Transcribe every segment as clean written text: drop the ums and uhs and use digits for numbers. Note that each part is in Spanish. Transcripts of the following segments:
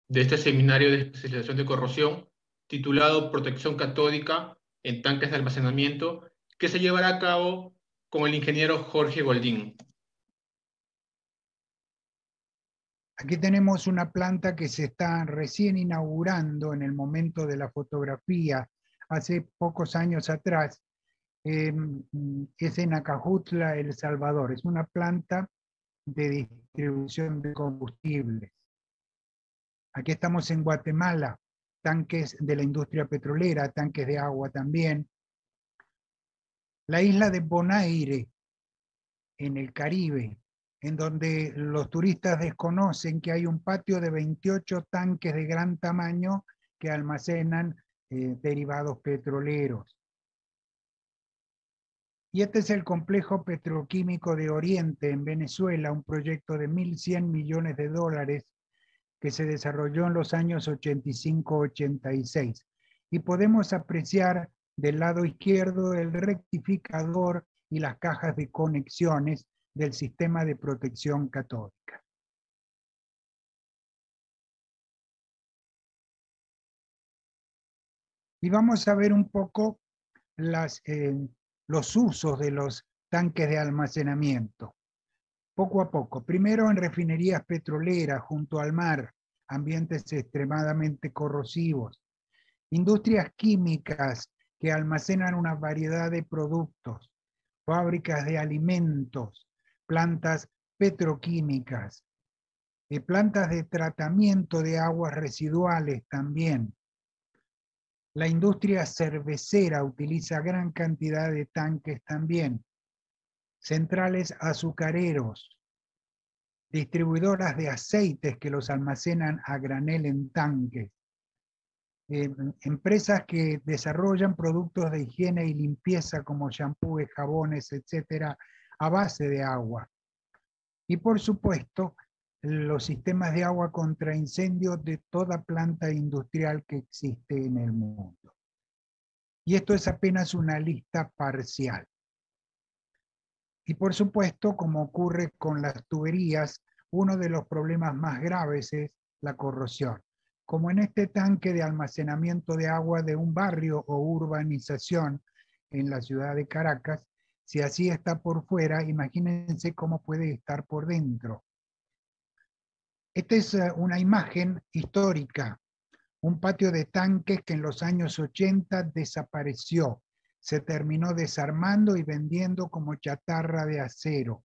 de este seminario de especialización de corrosión titulado Protección catódica en tanques de almacenamiento, que se llevará a cabo con el ingeniero Jorge Goldín. Aquí tenemos una planta que se está recién inaugurando en el momento de la fotografía, hace pocos años atrás. Es en Acajutla, El Salvador. Es una planta de distribución de combustibles. Aquí estamos en Guatemala, tanques de la industria petrolera, tanques de agua también. La isla de Bonaire, en el Caribe, en donde los turistas desconocen que hay un patio de 28 tanques de gran tamaño que almacenan derivados petroleros. Y este es el complejo petroquímico de Oriente en Venezuela, un proyecto de 1.100 millones de dólares que se desarrolló en los años 85-86. Y podemos apreciar del lado izquierdo el rectificador y las cajas de conexiones del sistema de protección catódica. Y vamos a ver un poco los usos de los tanques de almacenamiento. Poco a poco. Primero en refinerías petroleras junto al mar, ambientes extremadamente corrosivos. Industrias químicas que almacenan una variedad de productos. Fábricas de alimentos, plantas petroquímicas, plantas de tratamiento de aguas residuales también. La industria cervecera utiliza gran cantidad de tanques también. Centrales azucareros, distribuidoras de aceites que los almacenan a granel en tanques, empresas que desarrollan productos de higiene y limpieza como shampoos, jabones, etcétera, a base de agua. Y por supuesto, los sistemas de agua contra incendios de toda planta industrial que existe en el mundo. Y esto es apenas una lista parcial. Y por supuesto, como ocurre con las tuberías, uno de los problemas más graves es la corrosión. Como en este tanque de almacenamiento de agua de un barrio o urbanización en la ciudad de Caracas, si así está por fuera, imagínense cómo puede estar por dentro. Esta es una imagen histórica, un patio de tanques que en los años 80 desapareció. Se terminó desarmando y vendiendo como chatarra de acero.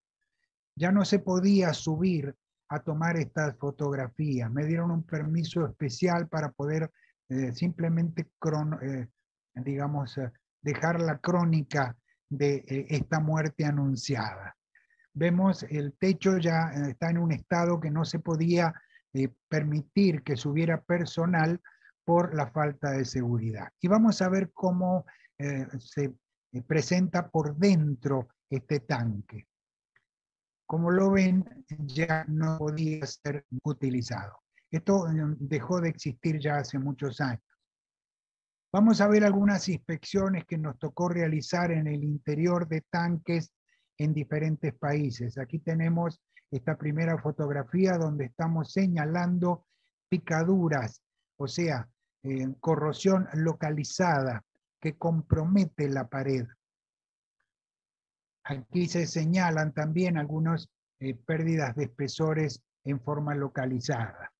Ya no se podía subir a tomar estas fotografías. Me dieron un permiso especial para poder simplemente, dejar la crónica de esta muerte anunciada. Vemos el techo ya está en un estado que no se podía permitir que subiera personal por la falta de seguridad. Y vamos a ver cómo se presenta por dentro este tanque. Como lo ven, ya no podía ser utilizado. Esto dejó de existir ya hace muchos años. Vamos a ver algunas inspecciones que nos tocó realizar en el interior de tanques en diferentes países. Aquí tenemos esta primera fotografía donde estamos señalando picaduras, o sea, corrosión localizada que compromete la pared. Aquí se señalan también algunas pérdidas de espesores en forma localizada.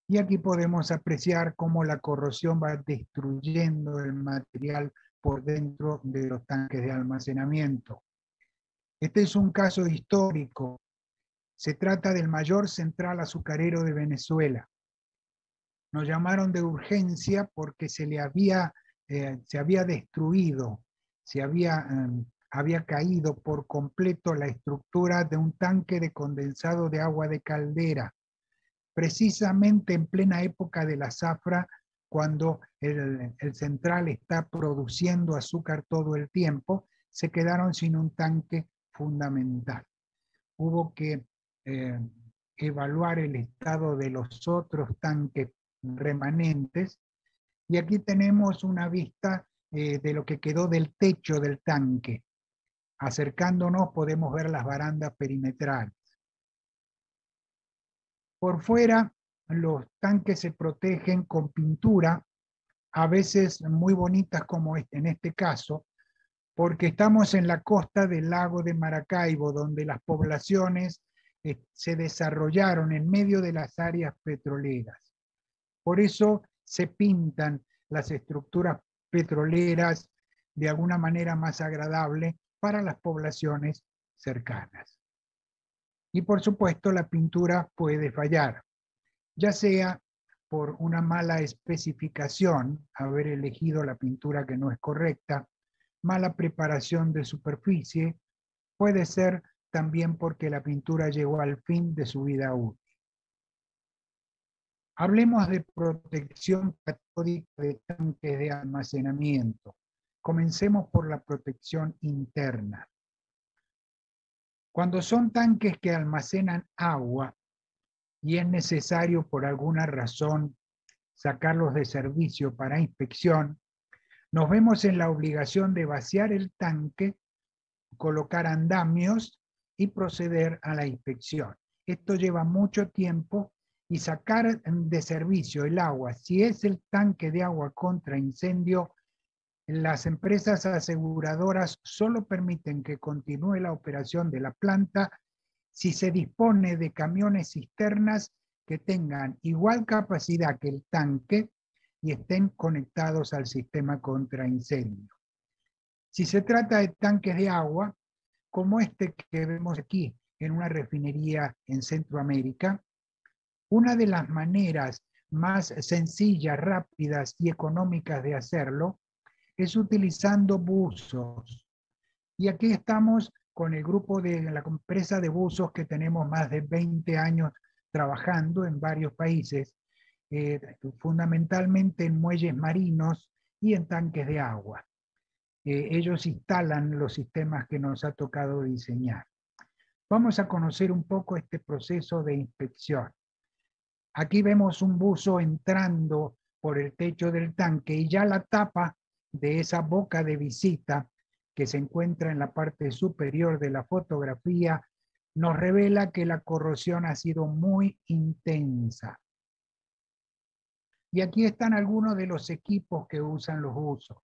Y aquí podemos apreciar cómo la corrosión va destruyendo el material por dentro de los tanques de almacenamiento. Este es un caso histórico. Se trata del mayor central azucarero de Venezuela. Nos llamaron de urgencia porque se había destruido, había caído por completo la estructura de un tanque de condensado de agua de caldera, precisamente en plena época de la zafra, cuando el central está produciendo azúcar todo el tiempo, se quedaron sin un tanque fundamental. Hubo que evaluar el estado de los otros tanques remanentes, y aquí tenemos una vista de lo que quedó del techo del tanque. Acercándonos podemos ver las barandas perimetrales. Por fuera los tanques se protegen con pintura, a veces muy bonitas como en este caso, porque estamos en la costa del lago de Maracaibo, donde las poblaciones se desarrollaron en medio de las áreas petroleras. Por eso se pintan las estructuras petroleras de alguna manera más agradable para las poblaciones cercanas. Y por supuesto la pintura puede fallar, ya sea por una mala especificación, haber elegido la pintura que no es correcta, mala preparación de superficie, puede ser también porque la pintura llegó al fin de su vida útil. Hablemos de protección catódica de tanques de almacenamiento. Comencemos por la protección interna. Cuando son tanques que almacenan agua y es necesario por alguna razón sacarlos de servicio para inspección, nos vemos en la obligación de vaciar el tanque, colocar andamios y proceder a la inspección. Esto lleva mucho tiempo y sacar de servicio el agua, si es el tanque de agua contra incendio, las empresas aseguradoras solo permiten que continúe la operación de la planta si se dispone de camiones cisternas que tengan igual capacidad que el tanque y estén conectados al sistema contra incendio. Si se trata de tanques de agua, como este que vemos aquí en una refinería en Centroamérica, una de las maneras más sencillas, rápidas y económicas de hacerlo es utilizando buzos. Y aquí estamos con el grupo de la empresa de buzos que tenemos más de 20 años trabajando en varios países, fundamentalmente en muelles marinos y en tanques de agua. Ellos instalan los sistemas que nos ha tocado diseñar. Vamos a conocer un poco este proceso de inspección. Aquí vemos un buzo entrando por el techo del tanque y ya la tapa de esa boca de visita que se encuentra en la parte superior de la fotografía nos revela que la corrosión ha sido muy intensa. Y aquí están algunos de los equipos que usan los buzos.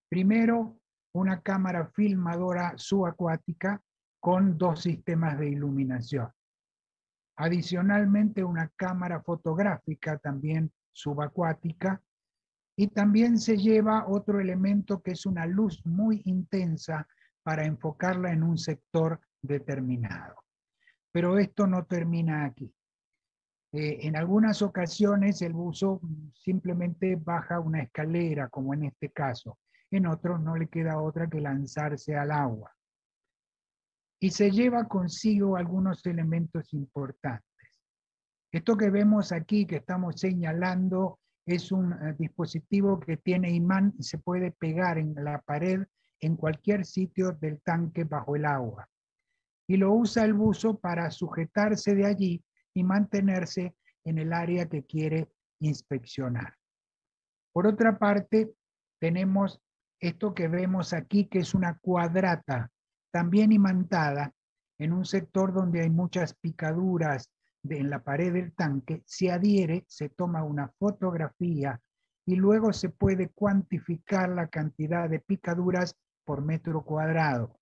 Primero, una cámara filmadora subacuática con 2 sistemas de iluminación. Adicionalmente, una cámara fotográfica también subacuática. Y también se lleva otro elemento que es una luz muy intensa para enfocarla en un sector determinado. Pero esto no termina aquí. En algunas ocasiones el buzo simplemente baja una escalera, como en este caso. En otros no le queda otra que lanzarse al agua. Y se lleva consigo algunos elementos importantes. Esto que vemos aquí, que estamos señalando, es un dispositivo que tiene imán y se puede pegar en la pared en cualquier sitio del tanque bajo el agua. Y lo usa el buzo para sujetarse de allí y mantenerse en el área que quiere inspeccionar. Por otra parte, tenemos esto que vemos aquí, que es una cuadrata, también imantada, en un sector donde hay muchas picaduras en la pared del tanque, se adhiere, se toma una fotografía y luego se puede cuantificar la cantidad de picaduras por metro cuadrado.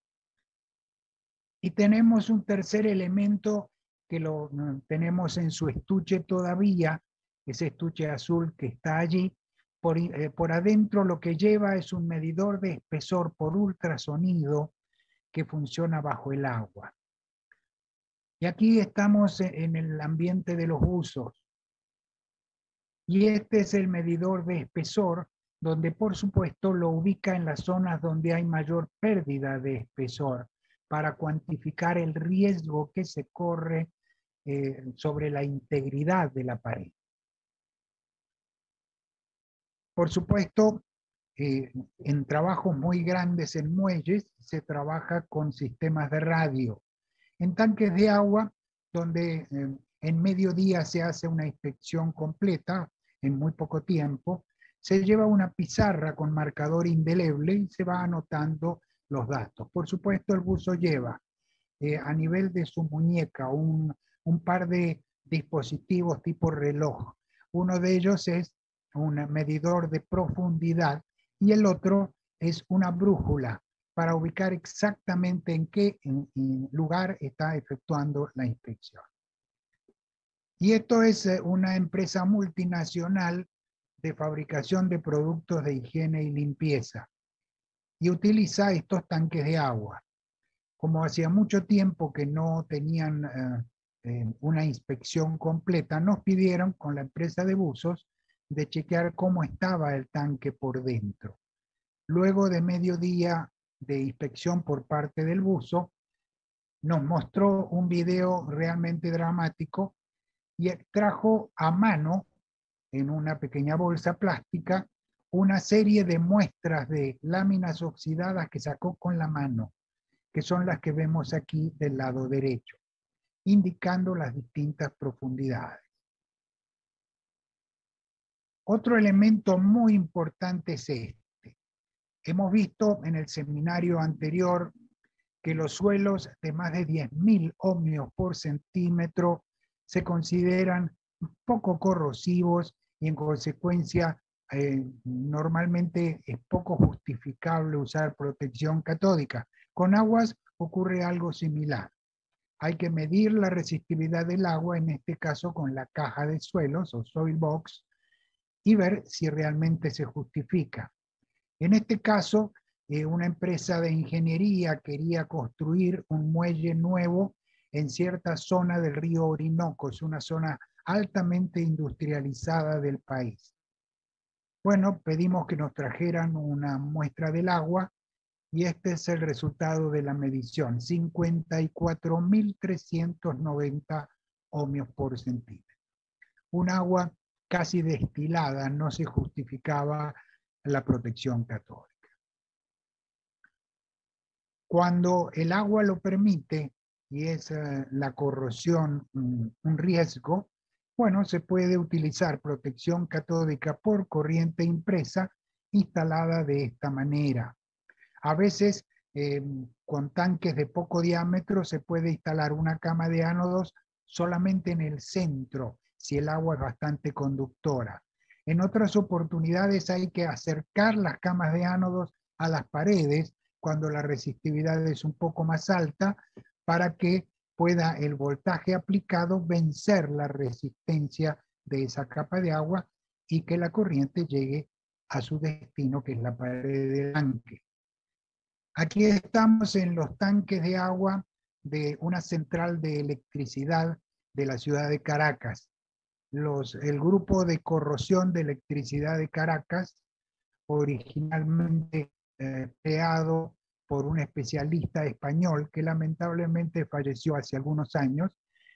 Y tenemos un tercer elemento que lo tenemos en su estuche todavía, ese estuche azul que está allí. Por adentro lo que lleva es un medidor de espesor por ultrasonido que funciona bajo el agua. Y aquí estamos en el ambiente de los buzos. Y este es el medidor de espesor, donde por supuesto lo ubica en las zonas donde hay mayor pérdida de espesor, para cuantificar el riesgo que se corre sobre la integridad de la pared. Por supuesto, en trabajos muy grandes en muelles se trabaja con sistemas de radio. En tanques de agua, donde en mediodía se hace una inspección completa, en muy poco tiempo, se lleva una pizarra con marcador indeleble y se va anotando los datos. Por supuesto, el buzo lleva a nivel de su muñeca un par de dispositivos tipo reloj. Uno de ellos es un medidor de profundidad y el otro es una brújula para ubicar exactamente en qué lugar está efectuando la inspección. Y esto es una empresa multinacional de fabricación de productos de higiene y limpieza y utiliza estos tanques de agua. Como hacía mucho tiempo que no tenían una inspección completa, nos pidieron con la empresa de buzos de chequear cómo estaba el tanque por dentro. Luego de medio día de inspección por parte del buzo, nos mostró un video realmente dramático y extrajo a mano, en una pequeña bolsa plástica, una serie de muestras de láminas oxidadas que sacó con la mano, que son las que vemos aquí del lado derecho, indicando las distintas profundidades. Otro elemento muy importante es este. Hemos visto en el seminario anterior que los suelos de más de 10.000 ohmios por centímetro se consideran poco corrosivos y en consecuencia normalmente es poco justificable usar protección catódica. Con aguas ocurre algo similar. Hay que medir la resistividad del agua, en este caso con la caja de suelos o soil box, y ver si realmente se justifica. En este caso, una empresa de ingeniería quería construir un muelle nuevo en cierta zona del río Orinoco, es una zona altamente industrializada del país. Bueno, pedimos que nos trajeran una muestra del agua y este es el resultado de la medición, 54.390 ohmios por centímetro. Un agua casi destilada, no se justificaba la protección catódica. Cuando el agua lo permite y es la corrosión un riesgo, bueno, se puede utilizar protección catódica por corriente impresa instalada de esta manera. A veces con tanques de poco diámetro se puede instalar una cama de ánodos solamente en el centro, si el agua es bastante conductora. En otras oportunidades hay que acercar las camas de ánodos a las paredes cuando la resistividad es un poco más alta para que pueda el voltaje aplicado vencer la resistencia de esa capa de agua y que la corriente llegue a su destino, que es la pared del tanque. Aquí estamos en los tanques de agua de una central de electricidad de la ciudad de Caracas. El grupo de corrosión de electricidad de Caracas, originalmente creado por un especialista español que lamentablemente falleció hace algunos años,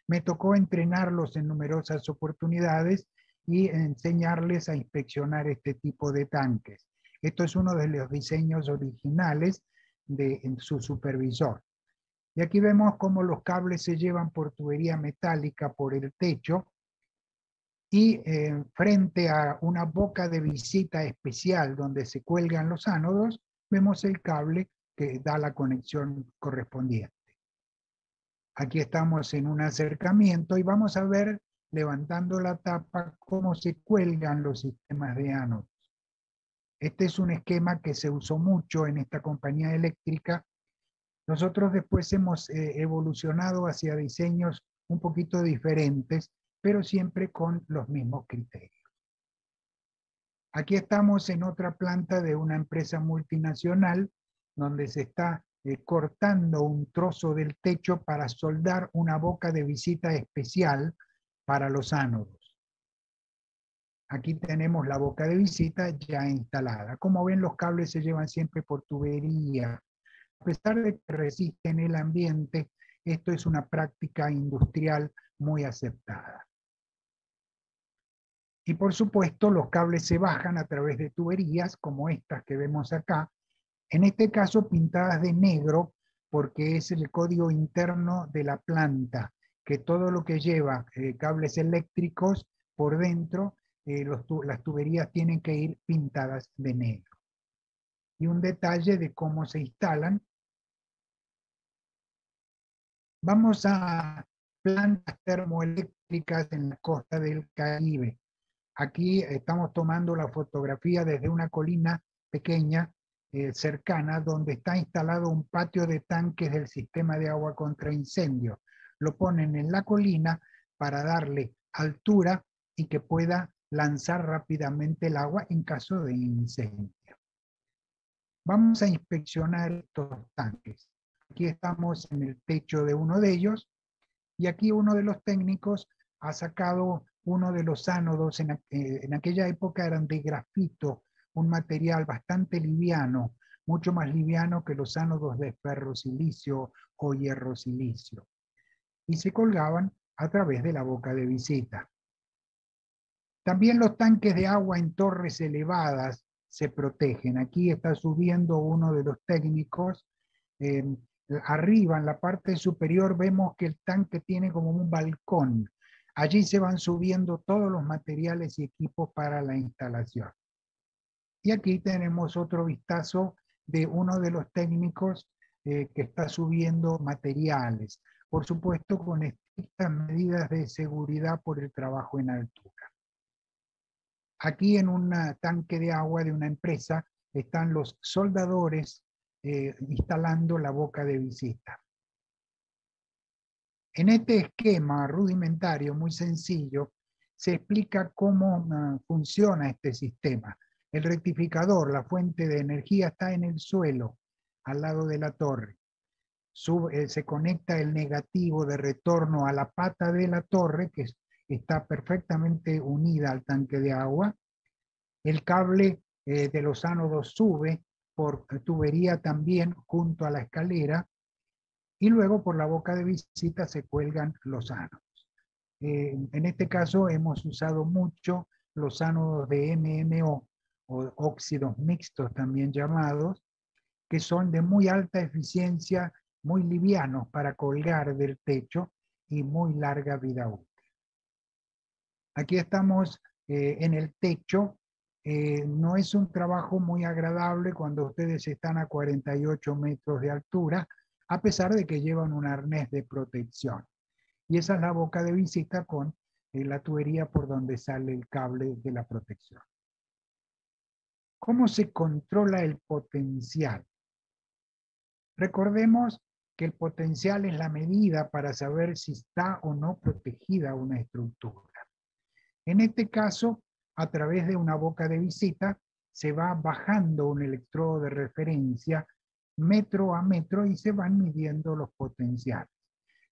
me tocó entrenarlos en numerosas oportunidades y enseñarles a inspeccionar este tipo de tanques. Esto es uno de los diseños originales de su supervisor. Y aquí vemos cómo los cables se llevan por tubería metálica por el techo y frente a una boca de visita especial donde se cuelgan los ánodos, vemos el cable que da la conexión correspondiente. Aquí estamos en un acercamiento y vamos a ver, levantando la tapa, cómo se cuelgan los sistemas de ánodos. Este es un esquema que se usó mucho en esta compañía eléctrica. Nosotros después hemos evolucionado hacia diseños un poquito diferentes, pero siempre con los mismos criterios. Aquí estamos en otra planta de una empresa multinacional donde se está cortando un trozo del techo para soldar una boca de visita especial para los ánodos. Aquí tenemos la boca de visita ya instalada. Como ven, los cables se llevan siempre por tubería. A pesar de que resisten el ambiente, esto es una práctica industrial muy aceptada. Y por supuesto, los cables se bajan a través de tuberías como estas que vemos acá, en este caso pintadas de negro porque es el código interno de la planta, que todo lo que lleva cables eléctricos por dentro, las tuberías tienen que ir pintadas de negro. Y un detalle de cómo se instalan. Vamos a plantas termoeléctricas hidroeléctricas en la costa del Caribe. Aquí estamos tomando la fotografía desde una colina pequeña, cercana, donde está instalado un patio de tanques del sistema de agua contra incendios. Lo ponen en la colina para darle altura y que pueda lanzar rápidamente el agua en caso de incendio. Vamos a inspeccionar estos tanques. Aquí estamos en el techo de uno de ellos y aquí uno de los técnicos ha sacado uno de los ánodos, en aquella época eran de grafito, un material bastante liviano, mucho más liviano que los ánodos de ferrosilicio o hierrosilicio, y se colgaban a través de la boca de visita. También los tanques de agua en torres elevadas se protegen. Aquí está subiendo uno de los técnicos. Arriba, en la parte superior, vemos que el tanque tiene como un balcón. Allí se van subiendo todos los materiales y equipos para la instalación. Y aquí tenemos otro vistazo de uno de los técnicos que está subiendo materiales. Por supuesto, con estrictas medidas de seguridad por el trabajo en altura. Aquí en un tanque de agua de una empresa están los soldadores instalando la boca de visita. En este esquema rudimentario, muy sencillo, se explica cómo funciona este sistema. El rectificador, la fuente de energía, está en el suelo, al lado de la torre. Se conecta el negativo de retorno a la pata de la torre, que está perfectamente unida al tanque de agua. El cable de los ánodos sube por tubería también junto a la escalera y luego por la boca de visita se cuelgan los ánodos. En este caso hemos usado mucho los ánodos de MMO o óxidos mixtos también llamados, que son de muy alta eficiencia, muy livianos para colgar del techo y muy larga vida útil. Aquí estamos en el techo. No es un trabajo muy agradable cuando ustedes están a 48 metros de altura, a pesar de que llevan un arnés de protección. Y esa es la boca de visita con la tubería por donde sale el cable de la protección. ¿Cómo se controla el potencial? Recordemos que el potencial es la medida para saber si está o no protegida una estructura. En este caso, a través de una boca de visita, se va bajando un electrodo de referencia metro a metro y se van midiendo los potenciales.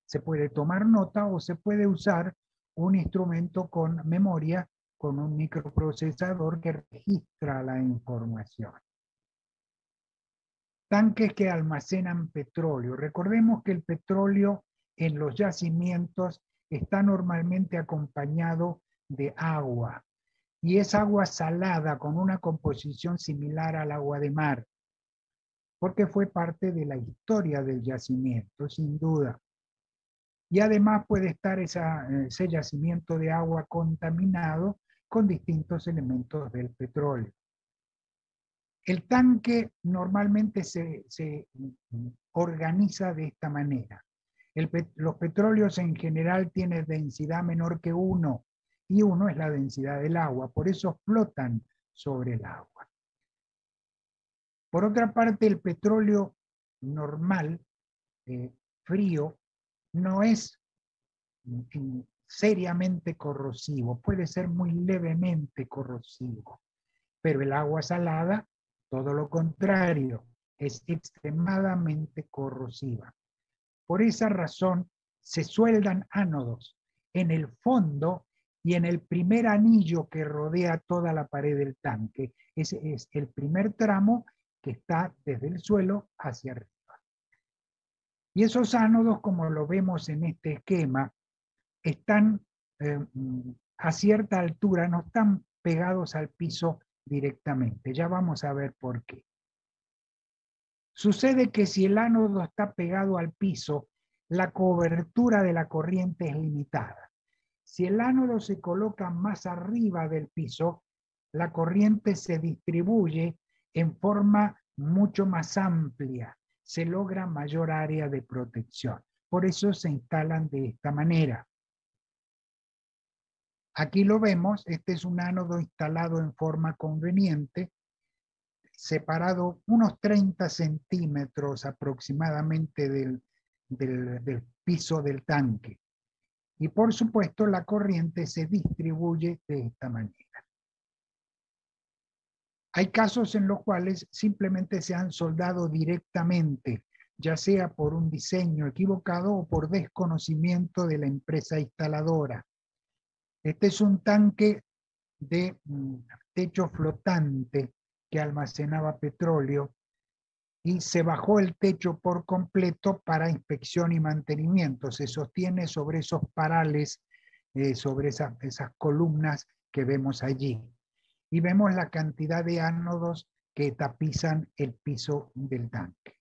Se puede tomar nota o se puede usar un instrumento con memoria, con un microprocesador que registra la información. Tanques que almacenan petróleo. Recordemos que el petróleo en los yacimientos está normalmente acompañado de agua, y es agua salada con una composición similar al agua de mar, porque fue parte de la historia del yacimiento, sin duda. Y además puede estar ese yacimiento de agua contaminado con distintos elementos del petróleo. El tanque normalmente se organiza de esta manera. Los petróleos en general tienen densidad menor que 1, y 1 es la densidad del agua, por eso flotan sobre el agua. Por otra parte, el petróleo normal, frío, no es seriamente corrosivo, puede ser muy levemente corrosivo, pero el agua salada, todo lo contrario, es extremadamente corrosiva. Por esa razón, se sueldan ánodos en el fondo y en el primer anillo que rodea toda la pared del tanque. Ese es el primer tramo que está desde el suelo hacia arriba. Y esos ánodos, como lo vemos en este esquema, están a cierta altura, no están pegados al piso directamente. Ya vamos a ver por qué. Sucede que si el ánodo está pegado al piso, la cobertura de la corriente es limitada. Si el ánodo se coloca más arriba del piso, la corriente se distribuye en forma mucho más amplia. Se logra mayor área de protección. Por eso se instalan de esta manera. Aquí lo vemos, este es un ánodo instalado en forma conveniente, separado unos 30 centímetros aproximadamente del piso del tanque. Y por supuesto la corriente se distribuye de esta manera. Hay casos en los cuales simplemente se han soldado directamente, ya sea por un diseño equivocado o por desconocimiento de la empresa instaladora. Este es un tanque de techo flotante que almacenaba petróleo y se bajó el techo por completo para inspección y mantenimiento. Se sostiene sobre esos parales, sobre esas columnas que vemos allí. Y vemos la cantidad de ánodos que tapizan el piso del tanque.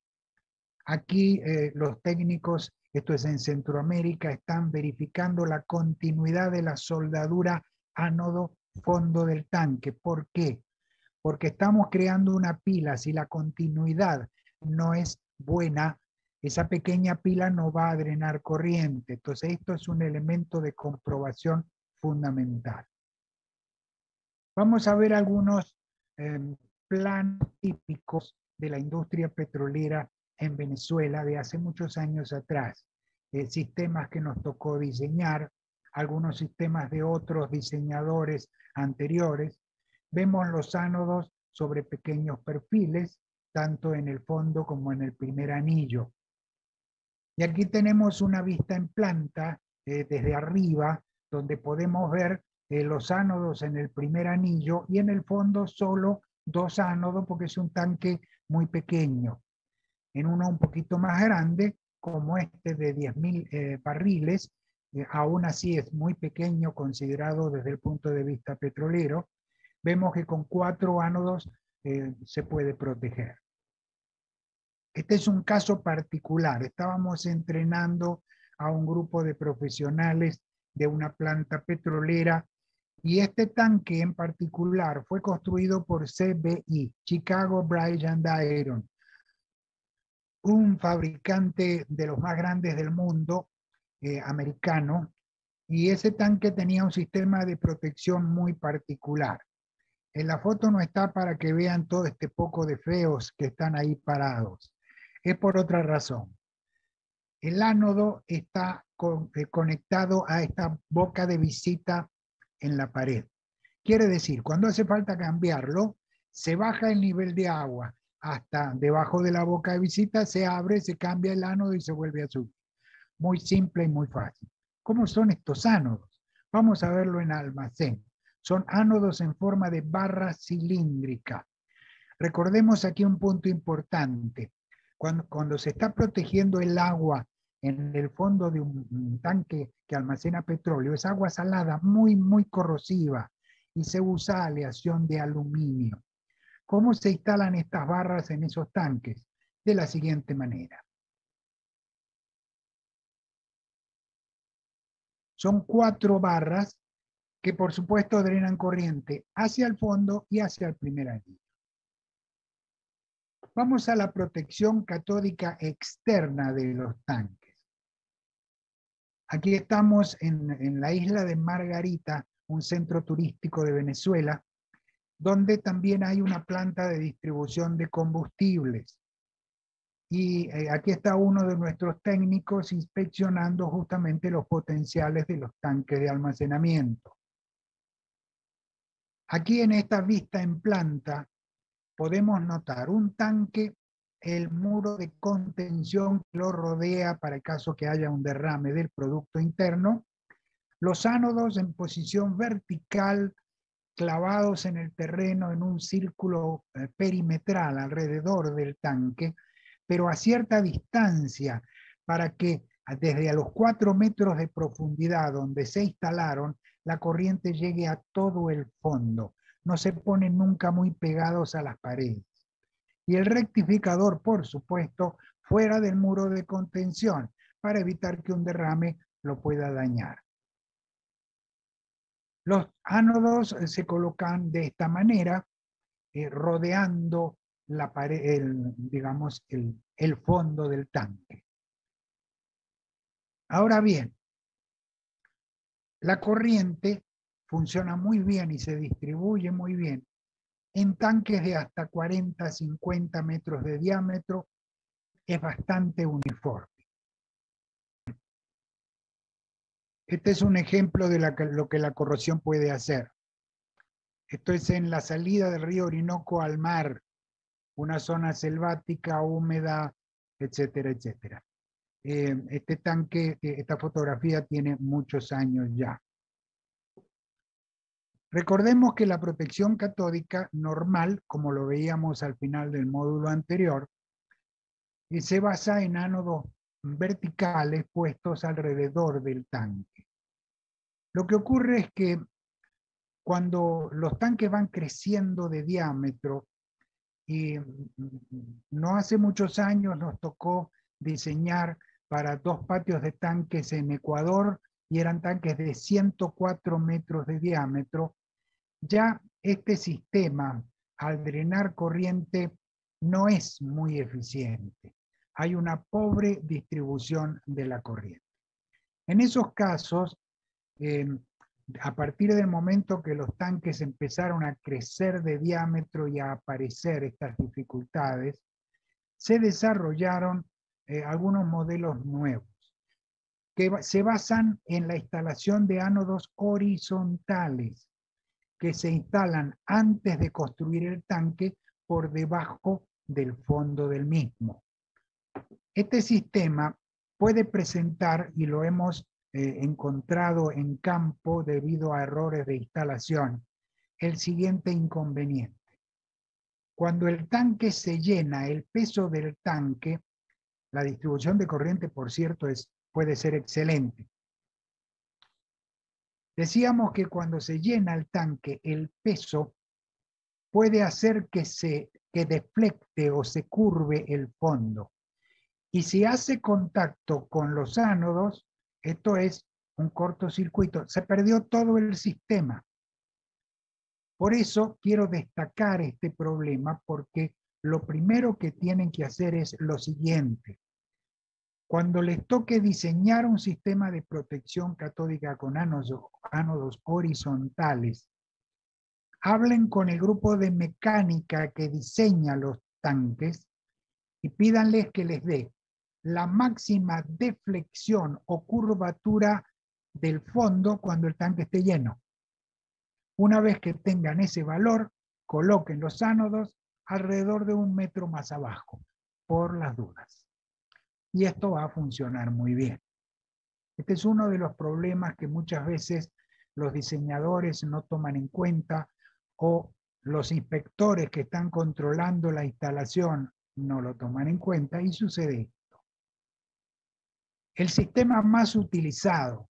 Aquí los técnicos, esto es en Centroamérica, están verificando la continuidad de la soldadura ánodo-fondo del tanque. ¿Por qué? Porque estamos creando una pila. Si la continuidad no es buena, esa pequeña pila no va a drenar corriente. Entonces esto es un elemento de comprobación fundamental. Vamos a ver algunos planos típicos de la industria petrolera en Venezuela de hace muchos años atrás. Sistemas que nos tocó diseñar, algunos sistemas de otros diseñadores anteriores. Vemos los ánodos sobre pequeños perfiles, tanto en el fondo como en el primer anillo. Y aquí tenemos una vista en planta desde arriba, donde podemos ver los ánodos en el primer anillo y en el fondo solo 2 ánodos porque es un tanque muy pequeño. En uno un poquito más grande, como este de 10.000 barriles, aún así es muy pequeño considerado desde el punto de vista petrolero. Vemos que con 4 ánodos se puede proteger. Este es un caso particular. Estábamos entrenando a un grupo de profesionales de una planta petrolera y este tanque en particular fue construido por CBI, Chicago Bryant Iron, un fabricante de los más grandes del mundo, americano, y ese tanque tenía un sistema de protección muy particular. En la foto no está para que vean todo este poco de feos que están ahí parados. Es por otra razón. El ánodo está conectado a esta boca de visita en la pared. Quiere decir, cuando hace falta cambiarlo, se baja el nivel de agua hasta debajo de la boca de visita, se abre, se cambia el ánodo y se vuelve a subir. Muy simple y muy fácil. ¿Cómo son estos ánodos? Vamos a verlo en almacén. Son ánodos en forma de barra cilíndrica. Recordemos aquí un punto importante. Cuando se está protegiendo el agua en el fondo de un tanque que almacena petróleo, es agua salada muy, muy corrosiva y se usa aleación de aluminio. ¿Cómo se instalan estas barras en esos tanques? De la siguiente manera. Son 4 barras que por supuesto drenan corriente hacia el fondo y hacia el primer anillo. Vamos a la protección catódica externa de los tanques. Aquí estamos en la isla de Margarita, un centro turístico de Venezuela, donde también hay una planta de distribución de combustibles. Y aquí está uno de nuestros técnicos inspeccionando justamente los potenciales de los tanques de almacenamiento. Aquí en esta vista en planta podemos notar un tanque, el muro de contención que lo rodea para el caso que haya un derrame del producto interno, los ánodos en posición vertical clavados en el terreno en un círculo perimetral alrededor del tanque, pero a cierta distancia para que desde a los 4 metros de profundidad donde se instalaron, la corriente llegue a todo el fondo. No se ponen nunca muy pegados a las paredes. Y el rectificador, por supuesto, fuera del muro de contención, para evitar que un derrame lo pueda dañar. Los ánodos se colocan de esta manera, rodeando la pared, digamos, el fondo del tanque. Ahora bien, la corriente funciona muy bien y se distribuye muy bien en tanques de hasta 40, 50 metros de diámetro. Es bastante uniforme. Este es un ejemplo de lo que la corrosión puede hacer. Esto es en la salida del río Orinoco al mar, una zona selvática, húmeda, etcétera, etcétera. Este tanque, esta fotografía tiene muchos años ya. Recordemos que la protección catódica normal, como lo veíamos al final del módulo anterior, se basa en ánodos verticales puestos alrededor del tanque. Lo que ocurre es que cuando los tanques van creciendo de diámetro, y no hace muchos años nos tocó diseñar para 2 patios de tanques en Ecuador, y eran tanques de 104 metros de diámetro, ya este sistema, al drenar corriente, no es muy eficiente. Hay una pobre distribución de la corriente. En esos casos, a partir del momento que los tanques empezaron a crecer de diámetro y a aparecer estas dificultades, se desarrollaron algunos modelos nuevos que se basan en la instalación de ánodos horizontales que se instalan antes de construir el tanque por debajo del fondo del mismo. Este sistema puede presentar, y lo hemos encontrado en campo debido a errores de instalación, el siguiente inconveniente. Cuando el tanque se llena, el peso del tanque, la distribución de corriente, por cierto, puede ser excelente. Decíamos que cuando se llena el tanque, el peso puede hacer que deflecte o se curve el fondo. Y si hace contacto con los ánodos, esto es un cortocircuito, se perdió todo el sistema. Por eso quiero destacar este problema, porque lo primero que tienen que hacer es lo siguiente. Cuando les toque diseñar un sistema de protección catódica con ánodos horizontales, hablen con el grupo de mecánica que diseña los tanques y pídanles que les dé la máxima deflexión o curvatura del fondo cuando el tanque esté lleno. Una vez que tengan ese valor, coloquen los ánodos alrededor de 1 metro más abajo, por las dudas. Y esto va a funcionar muy bien. Este es uno de los problemas que muchas veces los diseñadores no toman en cuenta, o los inspectores que están controlando la instalación no lo toman en cuenta, y sucede esto. El sistema más utilizado,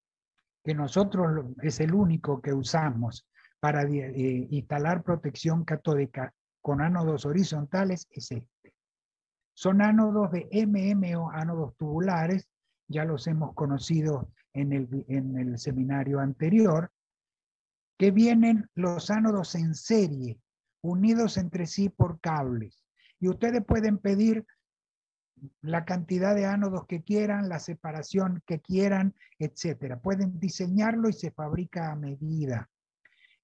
que nosotros es el único que usamos para instalar protección catódica con ánodos horizontales, es este. Son ánodos de MMO, ánodos tubulares, ya los hemos conocido en el seminario anterior, que vienen los ánodos en serie, unidos entre sí por cables. Y ustedes pueden pedir la cantidad de ánodos que quieran, la separación que quieran, etc. Pueden diseñarlo y se fabrica a medida.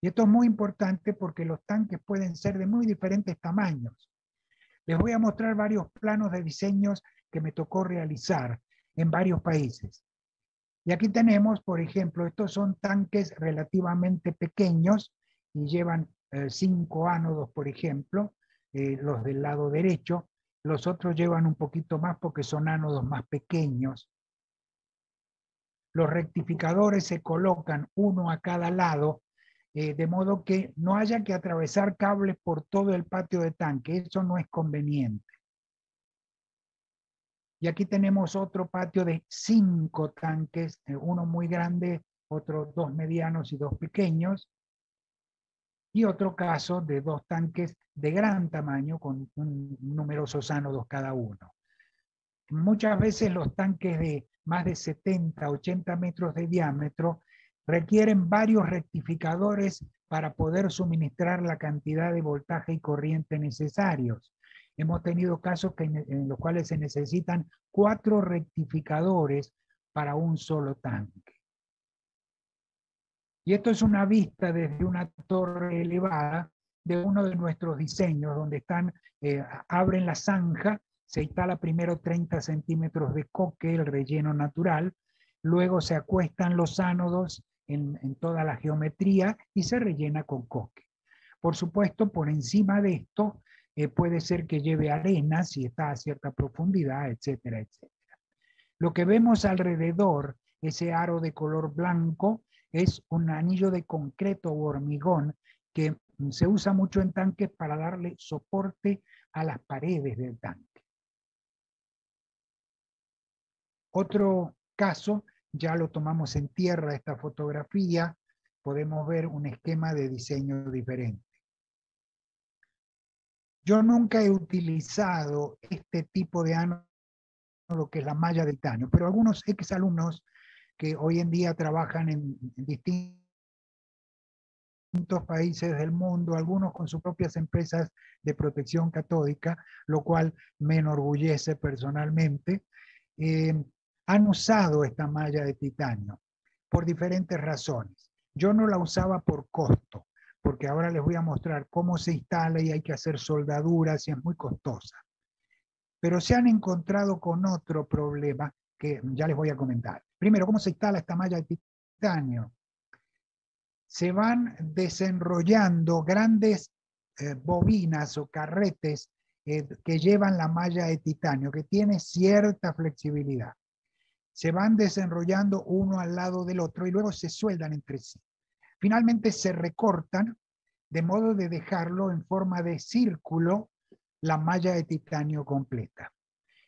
Y esto es muy importante porque los tanques pueden ser de muy diferentes tamaños. Les voy a mostrar varios planos de diseños que me tocó realizar en varios países. Y aquí tenemos, por ejemplo, estos son tanques relativamente pequeños y llevan 5 ánodos, por ejemplo, los del lado derecho. Los otros llevan un poquito más porque son ánodos más pequeños. Los rectificadores se colocan uno a cada lado, de modo que no haya que atravesar cables por todo el patio de tanque. Eso no es conveniente. Y aquí tenemos otro patio de 5 tanques, uno muy grande, otros 2 medianos y 2 pequeños. Y otro caso de 2 tanques de gran tamaño con numerosos ánodos cada uno. Muchas veces los tanques de más de 70, 80 metros de diámetro requieren varios rectificadores para poder suministrar la cantidad de voltaje y corriente necesarios. Hemos tenido casos en los cuales se necesitan 4 rectificadores para un solo tanque. Y esto es una vista desde una torre elevada de uno de nuestros diseños, donde abren la zanja, se instala primero 30 centímetros de coque, el relleno natural, luego se acuestan los ánodos en toda la geometría y se rellena con coque. Por supuesto, por encima de esto, puede ser que lleve arena si está a cierta profundidad, etcétera, etcétera. Lo que vemos alrededor, ese aro de color blanco, es un anillo de concreto o hormigón que se usa mucho en tanques para darle soporte a las paredes del tanque. Otro caso, ya lo tomamos en tierra esta fotografía, podemos ver un esquema de diseño diferente. Yo nunca he utilizado este tipo de ánodo, lo que es la malla de titanio, pero algunos exalumnos que hoy en día trabajan en distintos países del mundo, algunos con sus propias empresas de protección catódica, lo cual me enorgullece personalmente, han usado esta malla de titanio por diferentes razones. Yo no la usaba por costo, porque ahora les voy a mostrar cómo se instala y hay que hacer soldaduras y es muy costosa. Pero se han encontrado con otro problema que ya les voy a comentar. Primero, ¿cómo se instala esta malla de titanio? Se van desenrollando grandes bobinas o carretes que llevan la malla de titanio, que tiene cierta flexibilidad. Se van desenrollando uno al lado del otro y luego se sueldan entre sí. Finalmente se recortan de modo de dejarlo en forma de círculo la malla de titanio completa.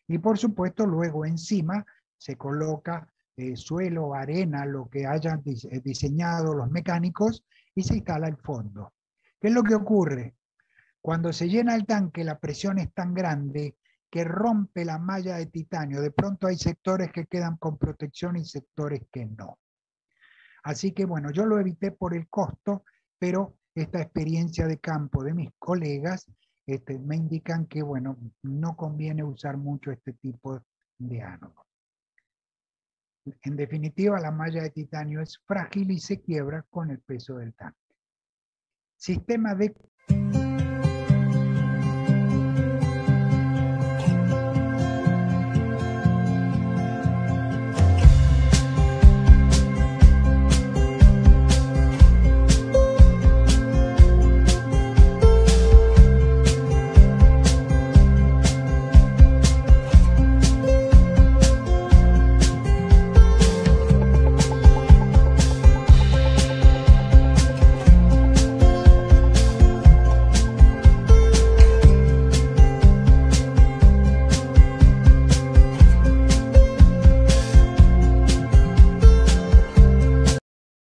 Y por supuesto luego encima se coloca suelo, arena, lo que hayan diseñado los mecánicos y se instala el fondo. ¿Qué es lo que ocurre? Cuando se llena el tanque la presión es tan grande que rompe la malla de titanio. De pronto hay sectores que quedan con protección y sectores que no. Así que bueno, yo lo evité por el costo, pero esta experiencia de campo de mis colegas me indican que bueno, no conviene usar mucho este tipo de ánodo. En definitiva, la malla de titanio es frágil y se quiebra con el peso del tanque. Sistema de